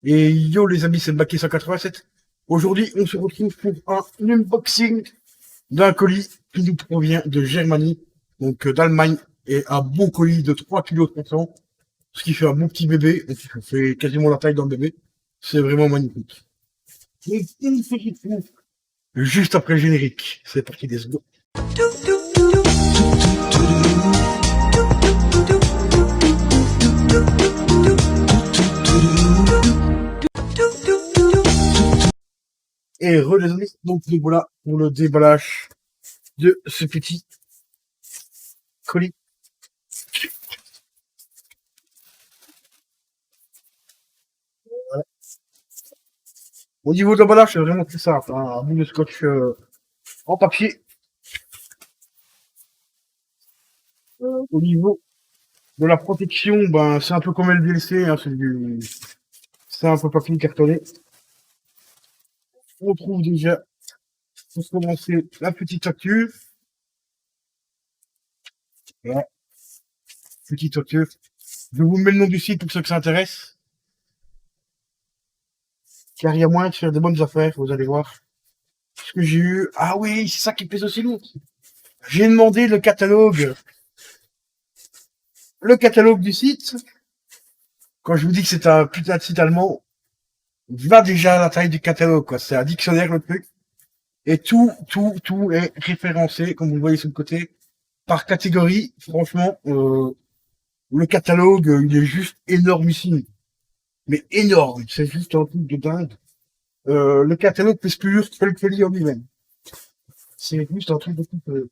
Et yo les amis, c'est le Maquis 187. Aujourd'hui, on se retrouve pour un unboxing d'un colis qui nous provient de Germanie, donc d'Allemagne, et un beau colis de 3,3 kg, ce qui fait un bon petit bébé, et ça fait quasiment la taille d'un bébé. C'est vraiment magnifique. Et il se retrouve juste après le générique. C'est parti, let's go. Et les amis, donc nous voilà pour le déballage de ce petit colis. Au niveau de l'emballage, c'est vraiment très simple, hein. Un bout de scotch en papier. Au niveau de la protection, ben c'est un peu comme LVLC, hein, c'est un peu papier cartonné. On trouve déjà, pour commencer, la petite facture. Voilà, petite facture. Je vous mets le nom du site pour ceux que ça intéresse. Car il y a moyen de faire de bonnes affaires, vous allez voir. Ce que j'ai eu. Ah oui, c'est ça qui pèse aussi lourd. J'ai demandé le catalogue. Le catalogue du site. Quand je vous dis que c'est un putain de site allemand, va déjà à la taille du catalogue, quoi. C'est un dictionnaire, le truc. Et tout est référencé, comme vous le voyez sur le côté, par catégorie. Franchement, le catalogue, il est juste énormissime. Mais énorme. C'est juste un truc de dingue. Le catalogue pèse plus lourd que le colis en lui-même. C'est juste un truc de tout.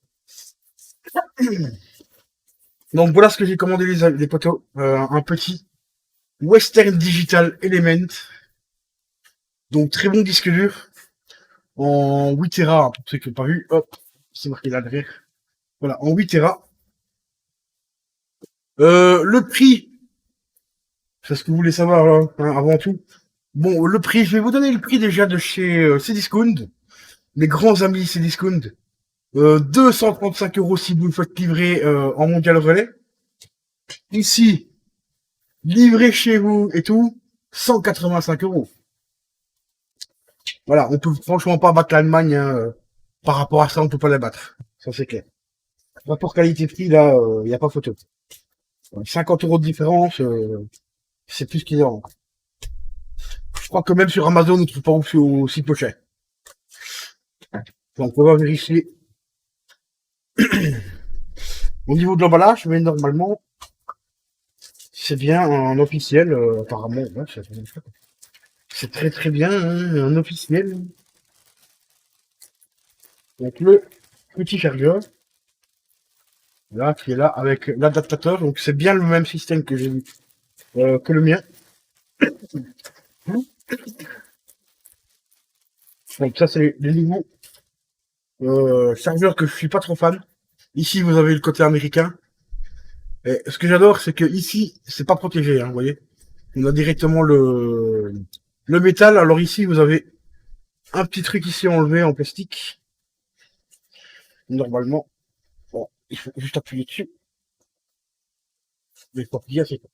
Donc voilà ce que j'ai commandé les potos. Un petit Western Digital Element. Donc très bon disque dur. En 8 Tera, pour ceux qui n'ont pas vu. Hop, c'est marqué là derrière. Voilà, en 8 Tera. Le prix, c'est ce que vous voulez savoir là, hein, avant tout. Bon, le prix, je vais vous donner le prix déjà de chez Cdiscount. Les grands amis Cdiscount. 235 € si vous le faites livrer en mondial relais. Ici, livré chez vous et tout, 185 €. Voilà, on peut franchement pas battre l'Allemagne, hein, par rapport à ça, on peut pas la battre. Ça c'est clair. Rapport qualité-prix, là, il n'y a pas photo. 50 € de différence, c'est plus qu'il y a. Je crois que même sur Amazon, on ne trouve pas aussi peu cher. Donc on va vérifier. Au niveau de l'emballage, mais normalement, c'est bien un officiel, apparemment. Ouais, c'est très très bien, hein, un officiel. Donc le petit chargeur, là, qui est là avec l'adaptateur. Donc c'est bien le même système que j'ai que le mien. Donc ça c'est les nouveaux chargeurs que je suis pas trop fan. Ici vous avez le côté américain. Et ce que j'adore, c'est que ici c'est pas protégé, hein, vous voyez. On a directement le métal. Alors ici vous avez un petit truc ici enlevé en plastique. Normalement, bon, il faut juste appuyer dessus. Mais pas plier, c'est pas.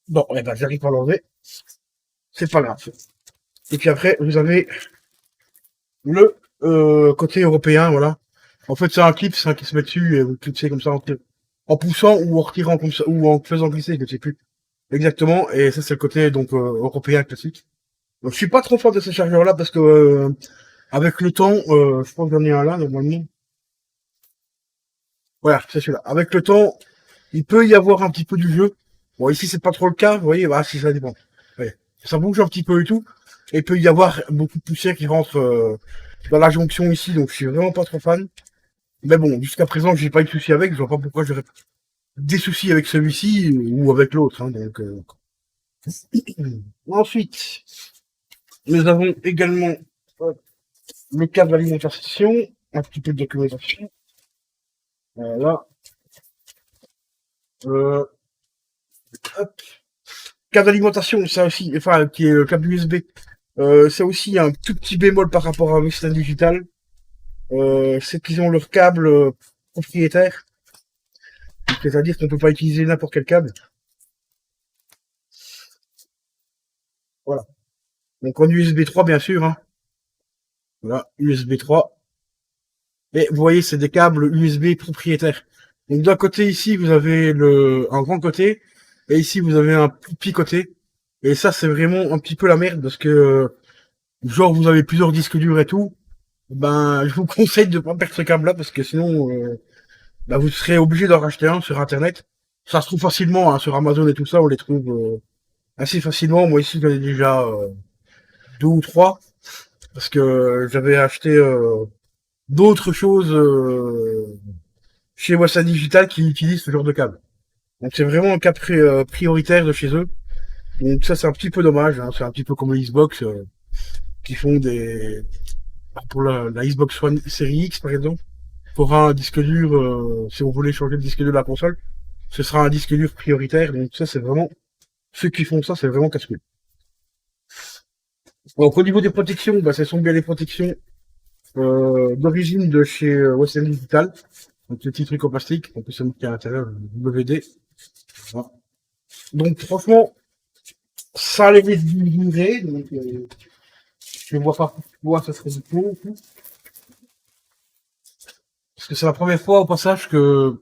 Bon, eh ben j'arrive à l'enlever. C'est pas grave. Et puis après, vous avez le côté européen, voilà. En fait, c'est un clip, c'est un qui se met dessus et vous clipsez comme ça en poussant ou en retirant comme ça ou en faisant glisser, je ne sais plus exactement. Et ça, c'est le côté donc européen classique. Donc, je suis pas trop fan de ce chargeur-là parce que avec le temps, je pense que j'en ai un là normalement. Voilà, c'est celui-là. Avec le temps, il peut y avoir un petit peu du jeu. Bon, ici, c'est pas trop le cas, vous voyez, voilà, si ça dépend. Ouais. Ça bouge un petit peu et tout. Et il peut y avoir beaucoup de poussière qui rentre dans la jonction ici, donc je suis vraiment pas trop fan. Mais bon, jusqu'à présent, j'ai pas eu de soucis avec, je vois pas pourquoi j'aurais des soucis avec celui-ci ou avec l'autre, hein, donc Ensuite, nous avons également le câble d'alimentation, un petit peu de documentation. Voilà. Hop. Câble d'alimentation, ça aussi, enfin, qui est le câble USB. Ça aussi, il y a un tout petit bémol par rapport à Western Digital. C'est qu'ils ont leur câble propriétaire. C'est-à-dire qu'on peut pas utiliser n'importe quel câble. Donc en USB 3 bien sûr, hein. Voilà, USB 3. Et vous voyez, c'est des câbles USB propriétaires. Donc d'un côté ici, vous avez un grand côté, et ici vous avez un plus petit côté. Et ça, c'est vraiment un petit peu la merde, parce que genre vous avez plusieurs disques durs et tout. Ben, je vous conseille de pas perdre ce câble-là, parce que sinon, ben, vous serez obligé d'en racheter un sur Internet. Ça se trouve facilement, hein, sur Amazon et tout ça, on les trouve assez facilement. Moi ici, j'en ai déjà deux ou trois, parce que j'avais acheté d'autres choses chez Western Digital qui utilisent ce genre de câble. Donc c'est vraiment un cas prioritaire de chez eux. Donc ça c'est un petit peu dommage, hein. C'est un petit peu comme les Xbox qui font des... Pour la Xbox One série X par exemple, pour un disque dur, si vous voulez changer le disque dur de la console, ce sera un disque dur prioritaire. Donc ça c'est vraiment... Ceux qui font ça, c'est vraiment casse-couille. Donc au niveau des protections, bah, ce sont bien les protections d'origine de chez Western Digital. Donc le petit truc en plastique, en plus c'est marqué à l'intérieur le WD. Voilà. Donc franchement, ça a l'air de durer, donc je ne vois pas pourquoi ça serait du tout. Parce que c'est la première fois au passage que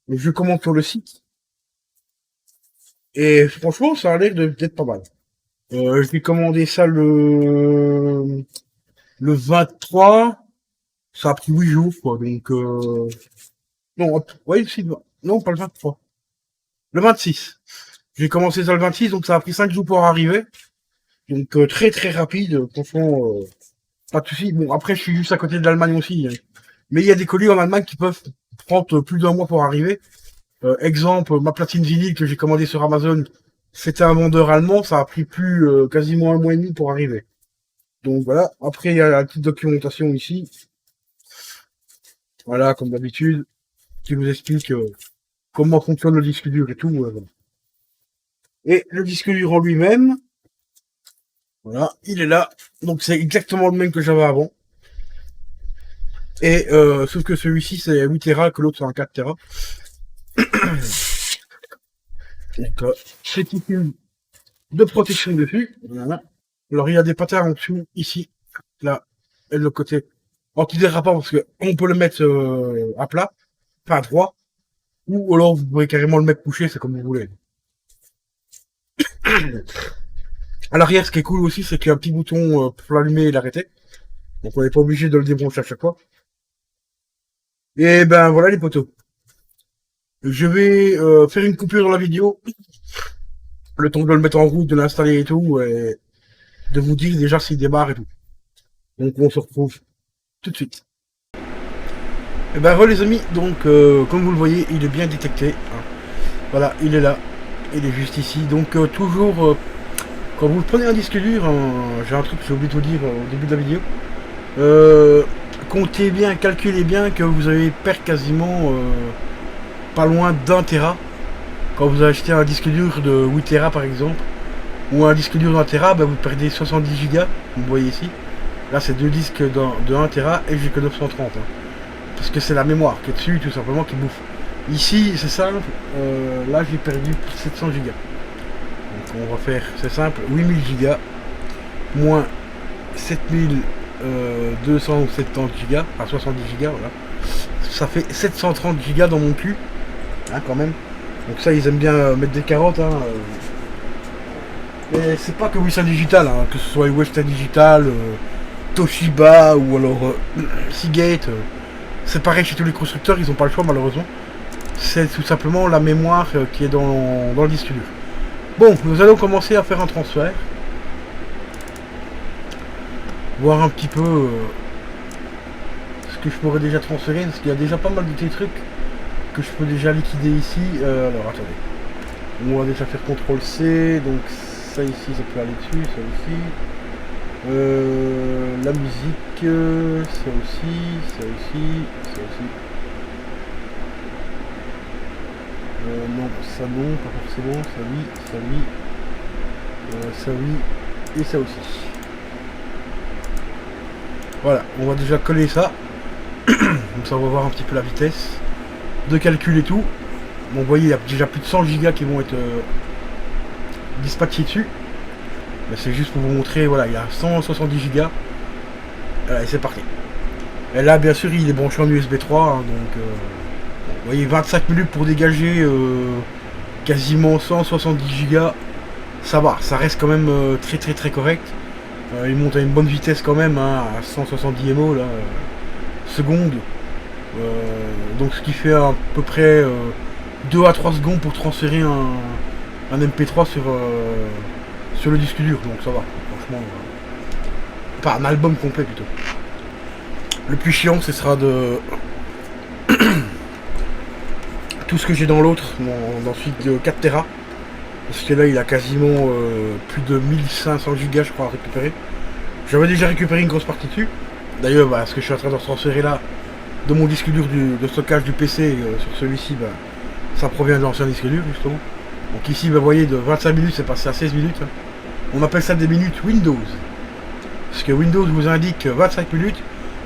je commente sur le site. Et franchement, ça a l'air d'être pas mal. J'ai commandé ça le 23. Ça a pris 8 jours, quoi. Donc, non, hop, ouais, si, non, pas le 23. Le 26. J'ai commencé ça le 26, donc ça a pris 5 jours pour arriver. Donc, très très rapide. Franchement, pas de soucis. Bon, après, je suis juste à côté de l'Allemagne aussi, hein. Mais il y a des colis en Allemagne qui peuvent prendre plus d'un mois pour arriver. Exemple, ma platine vinyle que j'ai commandée sur Amazon, c'était un vendeur allemand, ça a pris plus quasiment un mois et demi pour arriver. Donc voilà. Après, il y a la petite documentation ici. Voilà, comme d'habitude, qui vous explique comment fonctionne le disque dur et tout. Voilà. Et le disque dur en lui-même, voilà, il est là. Donc c'est exactement le même que j'avais avant. Et sauf que celui-ci c'est 8 Tera, que l'autre c'est un 4 Tera. Donc c'est une de protection dessus. Voilà. Alors il y a des patins en dessous, ici, là, et de l'autre côté. Anti-dérapant parce que on peut le mettre à plat, pas à droit, ou alors vous pouvez carrément le mettre couché, c'est comme vous voulez. À l'arrière, ce qui est cool aussi, c'est qu'il y a un petit bouton pour l'allumer et l'arrêter. Donc on n'est pas obligé de le débrancher à chaque fois. Et ben voilà les poteaux. Je vais faire une coupure dans la vidéo, le temps de le mettre en route, de l'installer et tout, et de vous dire déjà s'il démarre et tout. Donc on se retrouve tout de suite. Et ben voilà les amis, donc comme vous le voyez, il est bien détecté. Hein. Voilà, il est là, il est juste ici. Donc toujours, quand vous prenez un disque dur, j'ai un truc que j'ai oublié de vous dire au début de la vidéo. Comptez bien, calculez bien que vous allez perdre quasiment pas loin d'un Tera. Quand vous achetez un disque dur de 8 Tera par exemple, ou un disque dur d'1 Tera, ben vous perdez 70 Go, vous voyez ici. Là c'est deux disques de 1 Tera et j'ai que 930. Hein. Parce que c'est la mémoire qui est dessus tout simplement qui bouffe. Ici c'est simple, là j'ai perdu 700 Go. Donc on va faire, c'est simple, 8000 Go moins 7270 Go, enfin 70 Go, voilà. Ça fait 730 Go dans mon cul, hein, quand même. Donc ça ils aiment bien mettre des carottes, hein. Et c'est pas que Western Digital, hein, que ce soit Western Digital, Toshiba ou alors Seagate. C'est pareil chez tous les constructeurs, ils n'ont pas le choix malheureusement. C'est tout simplement la mémoire qui est dans le disque dur. Bon, nous allons commencer à faire un transfert. Voir un petit peu ce que je pourrais déjà transférer, parce qu'il y a déjà pas mal de petits trucs que je peux déjà liquider ici. Alors attendez. On va déjà faire CTRL C, donc ça ici ça peut aller dessus, ça aussi. La musique, ça aussi, ça aussi, ça aussi. Non, ça non, pas forcément, ça oui, ça oui, et ça aussi. Voilà, on va déjà coller ça. Comme ça on va voir un petit peu la vitesse de calcul et tout. Bon, vous voyez, il y a déjà plus de 100 Go qui vont être dispatchés dessus. Mais c'est juste pour vous montrer, voilà, il y a 170 Go. Et c'est parti. Et là, bien sûr, il est branché en USB 3, hein, donc vous voyez, 25 minutes pour dégager quasiment 170 Go. Ça va, ça reste quand même très correct. Il monte à une bonne vitesse quand même, hein, à 170 MO là, secondes. Donc ce qui fait à peu près 2 à 3 secondes pour transférer un MP3 sur le disque dur, donc ça va, franchement. Pas un album complet plutôt. Le plus chiant, ce sera de tout ce que j'ai dans l'autre, dans celui de 4 Tera. Parce que là, il a quasiment plus de 1500 Go, je crois, à récupérer. J'avais déjà récupéré une grosse partie dessus. D'ailleurs, ce que je suis en train de transférer là, de mon disque dur de stockage du PC sur celui-ci, ça provient de l'ancien disque dur, justement. Donc ici, vous voyez, de 25 minutes, c'est passé à 16 minutes. Hein. On appelle ça des minutes Windows. Parce que Windows vous indique 25 minutes.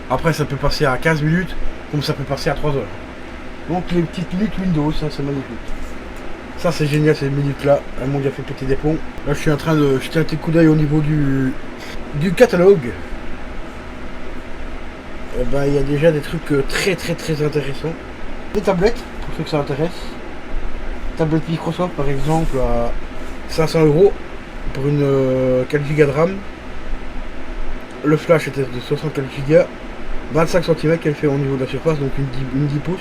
Après, ça peut passer à 15 minutes, comme ça peut passer à 3 heures. Donc les petites minutes Windows, ça c'est magnifique. Ça c'est génial ces minutes là, elles m'ont déjà fait péter des plombs. Là je suis en train de jeter un petit coup d'œil au niveau du catalogue. Et il y a déjà des trucs très intéressants. Des tablettes, pour ceux que ça intéresse. Tablette Microsoft par exemple à 500 € pour une 4 Go de RAM. Le flash était de 64 Go. 25 cm qu'elle fait au niveau de la surface, donc une 10 pouces.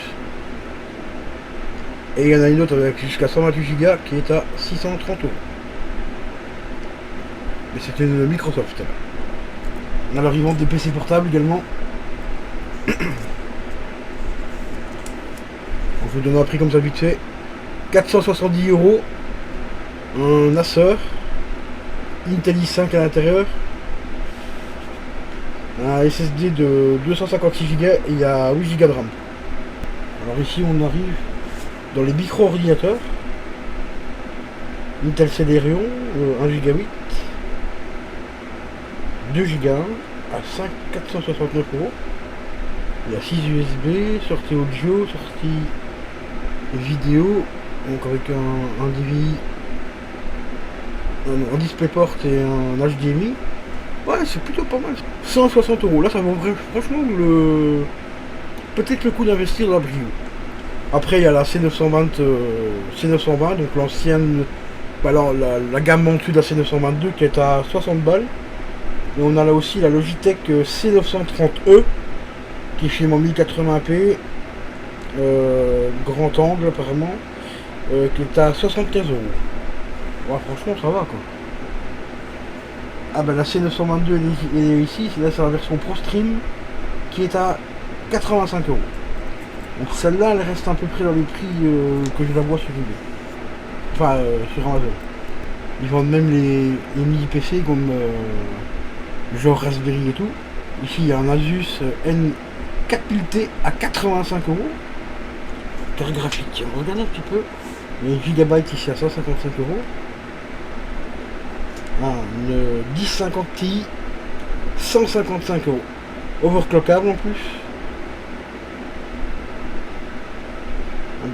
Et il y en a une autre avec jusqu'à 128 Go qui est à 630 €. Mais c'est une Microsoft. Alors ils vendent des PC portables également. On vous donne un prix comme ça vite fait. 470 €. Un Acer. Intel i5 à l'intérieur. Un SSD de 256 Go et il y a 8 Go de RAM. Alors ici on arrive dans les micro-ordinateurs. Intel Celeron 1 Go 8, 2 Go à 469 €. Il y a 6 USB, sortie audio, sortie vidéo, donc avec un DVI, un DisplayPort et un HDMI. Ouais, c'est plutôt pas mal. 160 €. Là, ça vaut franchement peut-être le coup d'investir dans la Brio. Après, il y a la C920, donc l'ancienne, alors la gamme en dessus de la C922 qui est à 60 balles. Et on a là aussi la Logitech C930E qui est chez moi 1080p, grand angle apparemment, qui est à 75 €. Ouais, franchement, ça va quoi. Ah la C922 elle est ici, là c'est la version Pro Stream qui est à 85 €. Donc celle-là elle reste à peu près dans les prix que je la vois sur eBay. Enfin sur Amazon. Ils vendent même les mini PC comme genre Raspberry et tout. Ici il y a un Asus N4000T à 85 €. Carte graphique, on regarde un petit peu. Les gigabytes ici à 155 €. Une 1050 Ti 155 €. Overclockable en plus.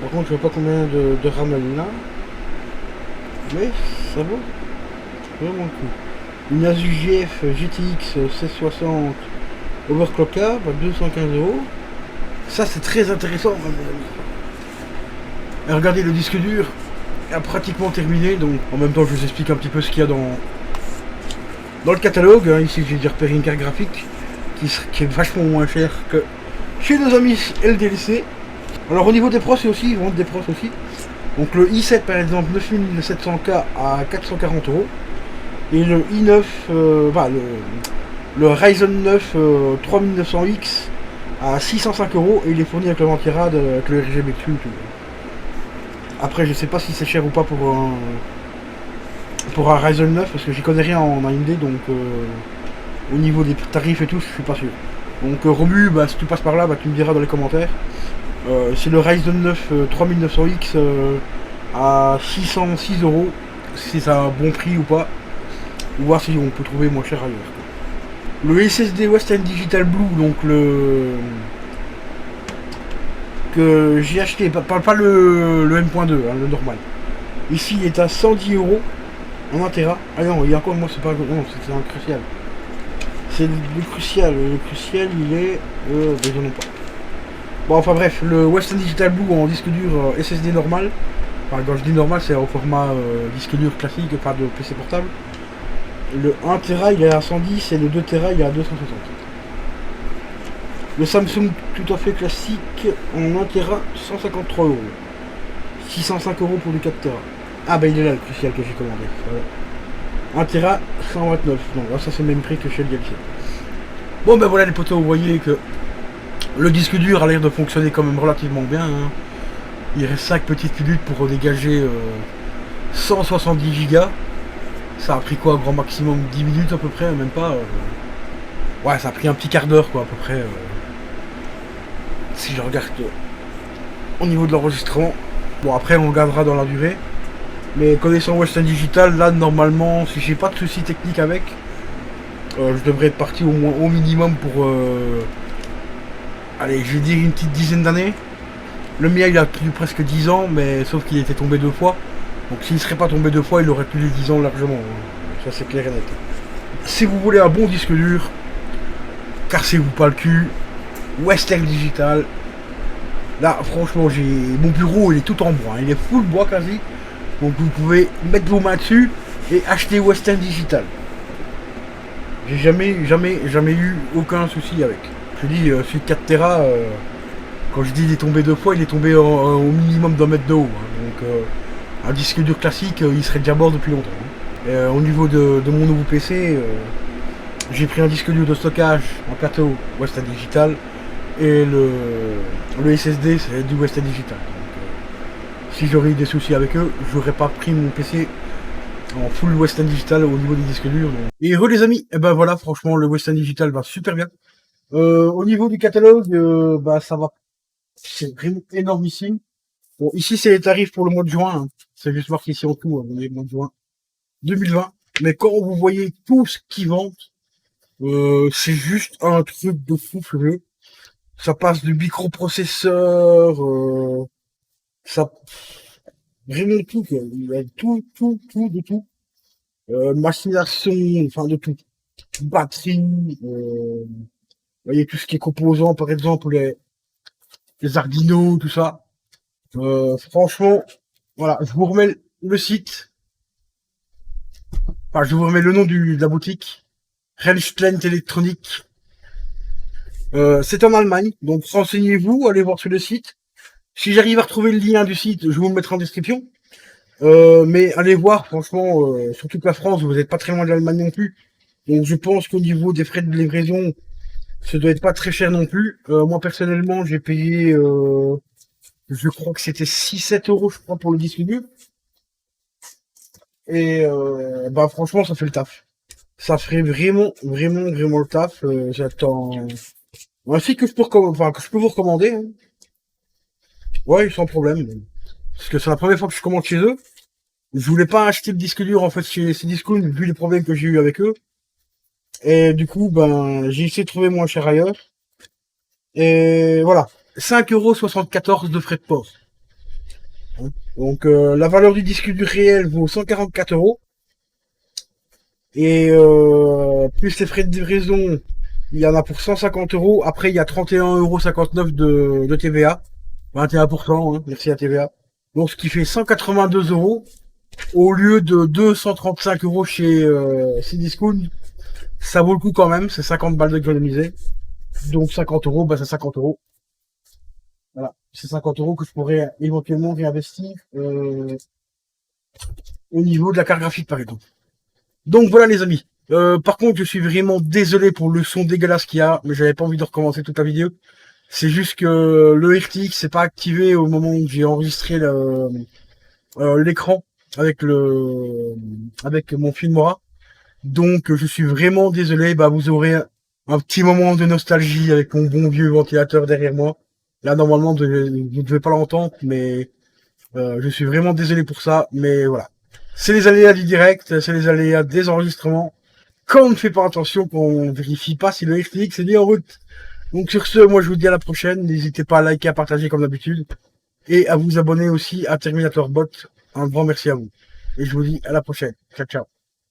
Par contre je vois pas combien de RAM elle a. Mais ça vaut vraiment le coup. Une Asus GF GTX 1660 overclockable à 215 €. Ça c'est très intéressant. Et regardez, le disque dur est pratiquement terminé, donc en même temps je vous explique un petit peu ce qu'il y a dans le catalogue. Ici j'ai repéré une carte graphique qui est vachement moins chère que chez nos amis LDLC. Alors au niveau des pros aussi, ils vendent des pros aussi. Donc le i7 par exemple 9700K à 440 €. Et le i9, le Ryzen 9 3900X à 605 € et il est fourni avec le ventirad, avec le RGB dessus et tout. Après je sais pas si c'est cher ou pas pour un Ryzen 9 parce que j'y connais rien en AMD, donc au niveau des tarifs et tout je suis pas sûr. Donc Romu, si tu passes par là tu me diras dans les commentaires. C'est le Ryzen 9 3900X à 606 €, si c'est un bon prix ou pas, ou voir si on peut trouver moins cher ailleurs. Le SSD Western Digital Blue, donc que j'ai acheté, pas le M.2, le normal. Ici il est à 110 €. En 1 Tera. Ah non, il y a encore, moi c'est pas... Non, c'est un crucial. C'est le crucial. Le crucial, il est... ils en ont pas. Bon, enfin bref, le Western Digital Blue en disque dur SSD normal. Enfin, quand je dis normal, c'est au format disque dur classique, pas de PC portable. Le 1 Tera, il est à 110 et le 2 Tera, il est à 260. Le Samsung tout à fait classique en 1 Tera, 153 euros. 605 euros pour le 4 Tera. Ah bah il est là le crucial que j'ai commandé. Voilà. 1 Tera, 129. Donc là, ça c'est le même prix que chez le Galaxy. Bon ben voilà les potos, vous voyez que le disque dur a l'air de fonctionner quand même relativement bien. Hein. Il reste 5 petites minutes pour dégager 170 Go. Ça a pris quoi, grand maximum 10 minutes à peu près, même pas. Ouais, ça a pris un petit quart d'heure quoi à peu près. Si je regarde au niveau de l'enregistrement. Bon après on regardera dans la durée. Mais connaissant Western Digital, là normalement, si j'ai pas de soucis techniques avec, je devrais être parti au moins au minimum pour allez, je vais dire une petite dizaine d'années. Le mien il a tenu presque 10 ans, mais sauf qu'il était tombé 2 fois. Donc s'il ne serait pas tombé 2 fois, il aurait tenu les 10 ans largement. Ça c'est clair et net. Si vous voulez un bon disque dur, cassez-vous pas le cul. Western Digital. Là franchement j'ai. Mon bureau il est tout en bois, il est full bois quasi. Donc vous pouvez mettre vos mains dessus et acheter Western Digital. J'ai jamais eu aucun souci avec. Je dis, celui de 4 Tera, quand je dis il est tombé 2 fois, il est tombé au minimum d'un mètre de haut. Hein. Donc un disque dur classique, il serait déjà mort depuis longtemps. Hein. Au niveau de mon nouveau PC, j'ai pris un disque dur de stockage en plateau Western Digital et le SSD c'est du Western Digital. Donc, si j'aurais eu des soucis avec eux, j'aurais pas pris mon PC en full Western Digital au niveau des disques durs. Donc. Et heureux les amis, et ben voilà, franchement le Western Digital va super bien. Au niveau du catalogue, bah ça va, c'est vraiment énormissime. Bon, ici c'est les tarifs pour le mois de juin, hein. C'est juste marqué ici en tout, le mois de juin 2020. Mais quand vous voyez tout ce qu'ils vendent, c'est juste un truc de fou furieux. Ça passe du microprocesseur, ça vraiment tout, quoi. Il y a tout, de tout. Machination, enfin de tout. Batterie, vous voyez tout ce qui est composants, par exemple les Arduino, tout ça. Franchement, voilà, je vous remets le site. Enfin, je vous remets le nom de la boutique. Rennstein Electronic. C'est en Allemagne, donc renseignez-vous, allez voir sur le site. Si j'arrive à retrouver le lien du site, je vous le mettrai en description. Mais allez voir, franchement, sur toute la France, vous n'êtes pas très loin de l'Allemagne non plus. Donc je pense qu'au niveau des frais de livraison, ça doit être pas très cher non plus. Moi personnellement, j'ai payé, je crois que c'était 6-7 euros, je crois, pour le disque dur. Et bah franchement, ça fait le taf. Ça ferait vraiment le taf. J'attends un site que je peux que je peux vous recommander. Hein. Ouais, sans problème. Parce que c'est la première fois que je commande chez eux. Je voulais pas acheter de disque dur en fait chez Cdiscount vu les problèmes que j'ai eu avec eux. Et du coup, ben, j'ai essayé de trouver moins cher ailleurs. Et voilà. 5,74 € de frais de port. Donc, la valeur du disque dur réel vaut 144 €. Et plus les frais de livraison, il y en a pour 150 €. Après, il y a 31,59 € de TVA. 21%, hein, merci à TVA. Donc, ce qui fait 182 € au lieu de 235 € chez Cdiscount. Ça vaut le coup quand même, c'est 50 balles d'économiser. Donc 50 €, bah c'est 50 €. Voilà, c'est 50 € que je pourrais éventuellement réinvestir au niveau de la carte graphique par exemple. Donc voilà les amis. Par contre, je suis vraiment désolé pour le son dégueulasse qu'il y a, mais j'avais pas envie de recommencer toute la vidéo. C'est juste que le RTX s'est pas activé au moment où j'ai enregistré l'écran avec mon Filmora. Donc je suis vraiment désolé, bah vous aurez un petit moment de nostalgie avec mon bon vieux ventilateur derrière moi. Là normalement vous ne devez pas l'entendre, mais je suis vraiment désolé pour ça, mais voilà. C'est les aléas du direct, c'est les aléas des enregistrements. Quand on ne fait pas attention, qu'on vérifie pas si le FTX est mis en route. Donc sur ce, moi je vous dis à la prochaine, n'hésitez pas à liker, à partager comme d'habitude, et à vous abonner aussi à Terminator Bot. Un grand merci à vous. Et je vous dis à la prochaine. Ciao, ciao.